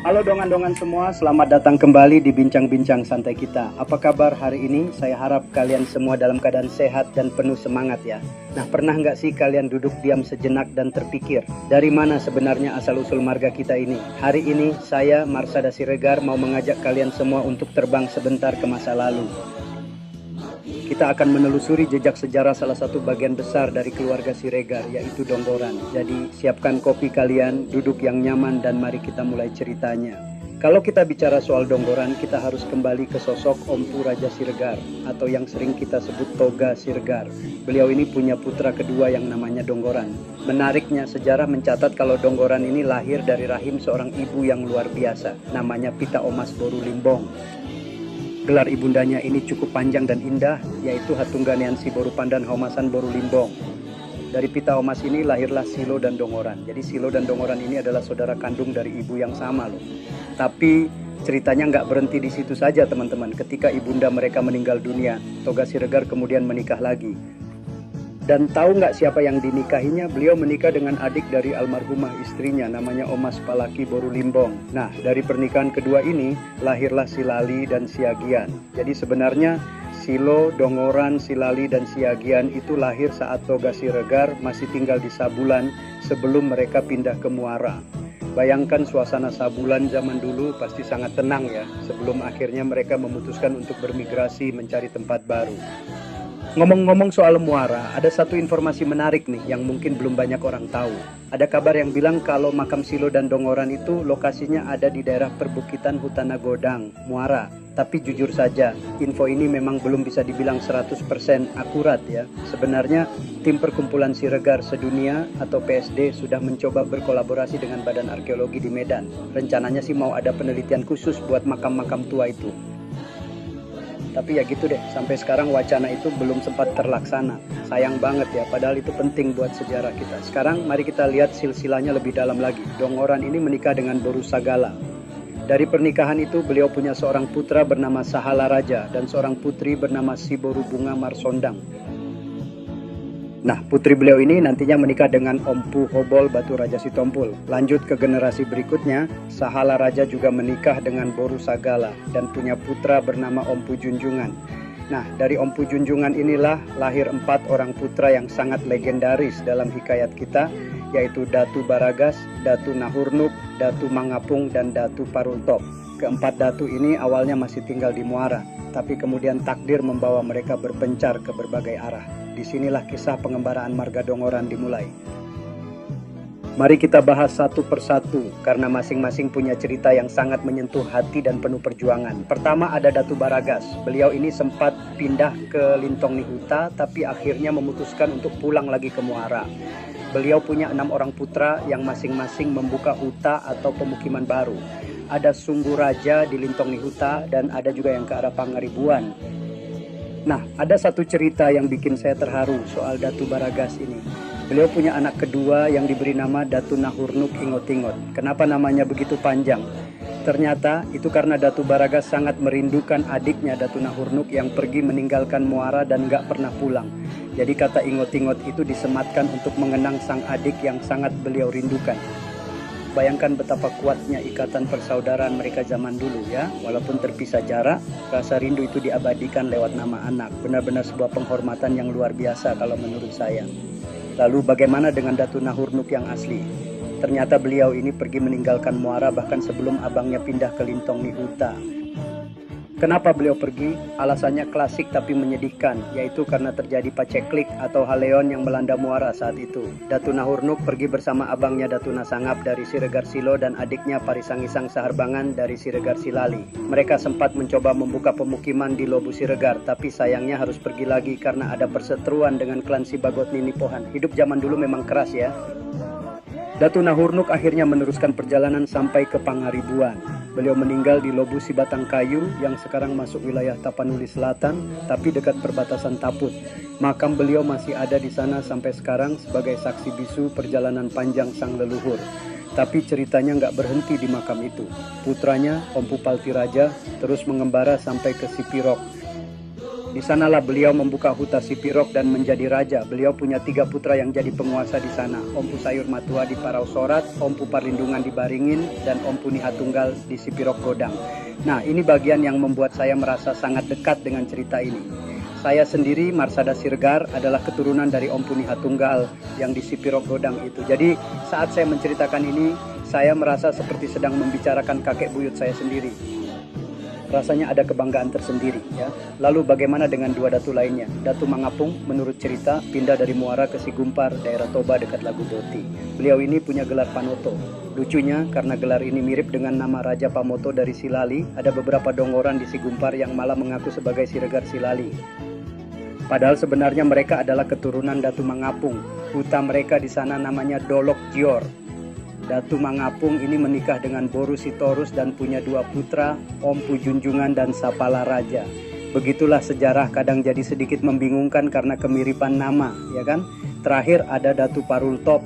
Halo dongan-dongan semua, selamat datang kembali di bincang-bincang santai kita. Apa kabar hari ini? Saya harap kalian semua dalam keadaan sehat dan penuh semangat ya. Nah, pernah nggak sih kalian duduk diam sejenak dan terpikir, dari mana sebenarnya asal-usul marga kita ini? Hari ini saya, Marsada Siregar, mau mengajak kalian semua untuk terbang sebentar ke masa lalu. Kita akan menelusuri jejak sejarah salah satu bagian besar dari keluarga Siregar, yaitu Donggoran. Jadi siapkan kopi kalian, duduk yang nyaman, dan mari kita mulai ceritanya. Kalau kita bicara soal Donggoran, kita harus kembali ke sosok Ompu Raja Siregar, atau yang sering kita sebut Toga Siregar. Beliau ini punya putra kedua yang namanya Donggoran. Menariknya, sejarah mencatat kalau Donggoran ini lahir dari rahim seorang ibu yang luar biasa, namanya Pita Omas Boru Limbong. Gelar ibundanya ini cukup panjang dan indah, yaitu Hatungganeansi Boru Pandan Haumasan Boru Limbong. Dari Pita Omas ini lahirlah Silo dan Donggoran. Jadi Silo dan Donggoran ini adalah saudara kandung dari ibu yang sama loh. Tapi ceritanya nggak berhenti di situ saja teman-teman. Ketika ibunda mereka meninggal dunia, Toga Siregar kemudian menikah lagi. Dan tahu nggak siapa yang dinikahinya? Beliau menikah dengan adik dari almarhumah istrinya, namanya Omas Palaki Boru Limbong. Nah, dari pernikahan kedua ini, lahirlah Silali dan Siagian. Jadi sebenarnya Silo, Donggoran, Silali, dan Siagian itu lahir saat Toga Siregar masih tinggal di Sabulan sebelum mereka pindah ke Muara. Bayangkan suasana Sabulan zaman dulu pasti sangat tenang ya, sebelum akhirnya mereka memutuskan untuk bermigrasi mencari tempat baru. Ngomong-ngomong soal Muara, ada satu informasi menarik nih yang mungkin belum banyak orang tahu. Ada kabar yang bilang kalau makam Silo dan Donggoran itu lokasinya ada di daerah perbukitan Hutana Godang, Muara. Tapi jujur saja, info ini memang belum bisa dibilang 100% akurat ya. Sebenarnya, tim perkumpulan Siregar sedunia atau PSD sudah mencoba berkolaborasi dengan Badan Arkeologi di Medan. Rencananya sih mau ada penelitian khusus buat makam-makam tua itu. Tapi ya gitu deh, sampai sekarang wacana itu belum sempat terlaksana. Sayang banget ya, padahal itu penting buat sejarah kita. Sekarang mari kita lihat silsilahnya lebih dalam lagi. Donggoran ini menikah dengan Boru Sagala. Dari pernikahan itu beliau punya seorang putra bernama Sahala Raja dan seorang putri bernama Si Boru Bunga Marsondang. Nah, putri beliau ini nantinya menikah dengan Ompu Hobol Batu Raja Sitompul. Lanjut ke generasi berikutnya, Sahala Raja juga menikah dengan Boru Sagala dan punya putra bernama Ompu Junjungan. Nah, dari Ompu Junjungan inilah lahir 4 orang putra yang sangat legendaris dalam hikayat kita, yaitu Datu Baragas, Datu Nahurnuk, Datu Mangapung, dan Datu Parultop. Keempat datu ini awalnya masih tinggal di Muara, tapi kemudian takdir membawa mereka berpencar ke berbagai arah. Disinilah kisah pengembaraan marga Donggoran dimulai. Mari kita bahas satu persatu, karena masing-masing punya cerita yang sangat menyentuh hati dan penuh perjuangan. Pertama ada Datu Baragas. Beliau ini sempat pindah ke Lintong Nihuta, tapi akhirnya memutuskan untuk pulang lagi ke Muara. Beliau punya 6 orang putra yang masing-masing membuka huta atau pemukiman baru. Ada Sunggu Raja di Lintong Nihuta dan ada juga yang ke arah Pangaribuan. Nah, ada satu cerita yang bikin saya terharu soal Datu Baragas ini. Beliau punya anak kedua yang diberi nama Datu Nahurnuk Ingot-Ingot. Kenapa namanya begitu panjang? Ternyata itu karena Datu Baragas sangat merindukan adiknya Datu Nahurnuk yang pergi meninggalkan Muara dan gak pernah pulang. Jadi kata Ingot-Ingot itu disematkan untuk mengenang sang adik yang sangat beliau rindukan. Bayangkan betapa kuatnya ikatan persaudaraan mereka zaman dulu ya. Walaupun terpisah jarak, rasa rindu itu diabadikan lewat nama anak. Benar-benar sebuah penghormatan yang luar biasa kalau menurut saya. Lalu bagaimana dengan Datu Nahurnuk yang asli? Ternyata beliau ini pergi meninggalkan Muara bahkan sebelum abangnya pindah ke Lintong Nihuta. Kenapa beliau pergi? Alasannya klasik tapi menyedihkan, yaitu karena terjadi paceklik atau haleon yang melanda Muara saat itu. Datu Nahurnuk pergi bersama abangnya Datu Nasangap dari Siregar Silo dan adiknya Parisangisang Saharbangan dari Siregar Silali. Mereka sempat mencoba membuka pemukiman di Lobu Siregar, tapi sayangnya harus pergi lagi karena ada perseteruan dengan klan Sibagot Ninipohan. Hidup zaman dulu memang keras ya. Datu Nahurnuk akhirnya meneruskan perjalanan sampai ke Pangaribuan. Beliau meninggal di Lobu Sibatang Kayu yang sekarang masuk wilayah Tapanuli Selatan, tapi dekat perbatasan Taput. Makam beliau masih ada di sana sampai sekarang sebagai saksi bisu perjalanan panjang sang leluhur. Tapi ceritanya nggak berhenti di makam itu. Putranya, Om Pupalti Raja, terus mengembara sampai ke Sipirok. Di sanalah beliau membuka huta Sipirok dan menjadi raja. Beliau punya 3 putra yang jadi penguasa di sana. Om Pusayur Matua di Parau Sorat, Om Puparlindungan di Baringin, dan Om Punihatunggal di Sipirok Godang. Nah, ini bagian yang membuat saya merasa sangat dekat dengan cerita ini. Saya sendiri, Marsada Siregar, adalah keturunan dari Om Punihatunggal yang di Sipirok Godang itu. Jadi saat saya menceritakan ini, saya merasa seperti sedang membicarakan kakek buyut saya sendiri. Rasanya ada kebanggaan tersendiri ya. Lalu bagaimana dengan 2 datu lainnya? Datu Mangapung menurut cerita pindah dari Muara ke Sigumpar, daerah Toba dekat Lagu Boti. Beliau ini punya gelar Panoto. Lucunya karena gelar ini mirip dengan nama Raja Pamoto dari Silali, ada beberapa dongoran di Sigumpar yang malah mengaku sebagai Siregar Silali. Padahal sebenarnya mereka adalah keturunan Datu Mangapung. Huta mereka di sana namanya Dolok Jior. Datu Mangapung ini menikah dengan Boru Sitorus dan punya 2 putra, Om Pujunjungan dan Sapala Raja. Begitulah sejarah kadang jadi sedikit membingungkan karena kemiripan nama, ya kan? Terakhir ada Datu Parultop.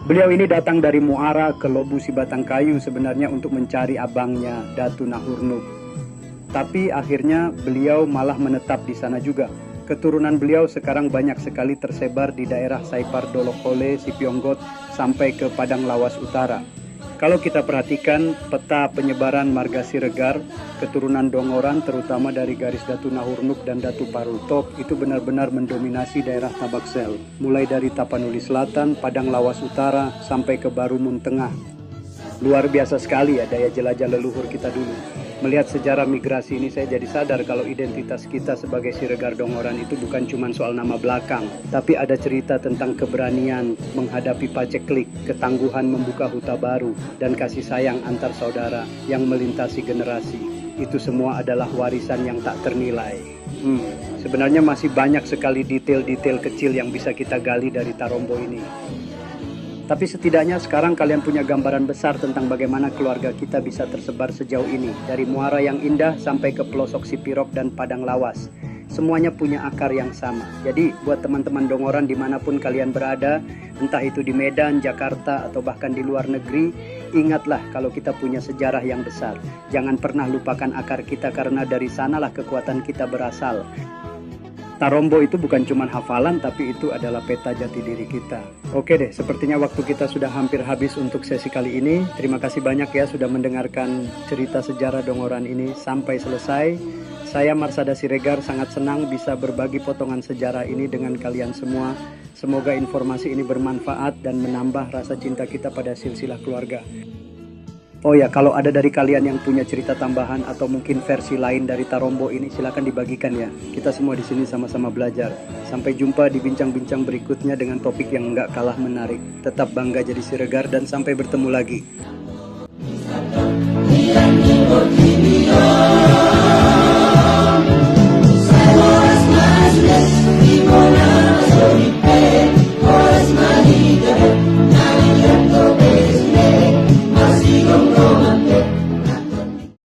Beliau ini datang dari Muara ke Lobu Sibatang Kayu sebenarnya untuk mencari abangnya, Datu Nahurnuk. Tapi akhirnya beliau malah menetap di sana juga. Keturunan beliau sekarang banyak sekali tersebar di daerah Saipar Dolokole, Sipionggot, sampai ke Padang Lawas Utara. Kalau kita perhatikan peta penyebaran marga Siregar, keturunan dongoran terutama dari garis Datu Nahurnuk dan Datu Parultop itu benar-benar mendominasi daerah Tabaksel. Mulai dari Tapanuli Selatan, Padang Lawas Utara, sampai ke Barumun Tengah. Luar biasa sekali ya daya jelajah leluhur kita dulu. Melihat sejarah migrasi ini saya jadi sadar kalau identitas kita sebagai Siregar Dongoran itu bukan cuma soal nama belakang, tapi ada cerita tentang keberanian menghadapi paceklik, ketangguhan membuka huta baru, dan kasih sayang antar saudara yang melintasi generasi. Itu semua adalah warisan yang tak ternilai. Sebenarnya masih banyak sekali detail-detail kecil yang bisa kita gali dari Tarombo ini. Tapi setidaknya sekarang kalian punya gambaran besar tentang bagaimana keluarga kita bisa tersebar sejauh ini. Dari muara yang indah sampai ke pelosok Sipirok dan Padang Lawas. Semuanya punya akar yang sama. Jadi buat teman-teman dongoran dimanapun kalian berada, entah itu di Medan, Jakarta, atau bahkan di luar negeri, ingatlah kalau kita punya sejarah yang besar. Jangan pernah lupakan akar kita karena dari sanalah kekuatan kita berasal. Tarombo itu bukan cuma hafalan, tapi itu adalah peta jati diri kita. Oke deh, sepertinya waktu kita sudah hampir habis untuk sesi kali ini. Terima kasih banyak ya sudah mendengarkan cerita sejarah dongoran ini sampai selesai. Saya Marsada Siregar sangat senang bisa berbagi potongan sejarah ini dengan kalian semua. Semoga informasi ini bermanfaat dan menambah rasa cinta kita pada silsilah keluarga. Oh ya, kalau ada dari kalian yang punya cerita tambahan atau mungkin versi lain dari Tarombo ini, silakan dibagikan ya. Kita semua di sini sama-sama belajar. Sampai jumpa di bincang-bincang berikutnya dengan topik yang nggak kalah menarik. Tetap bangga jadi Siregar dan sampai bertemu lagi.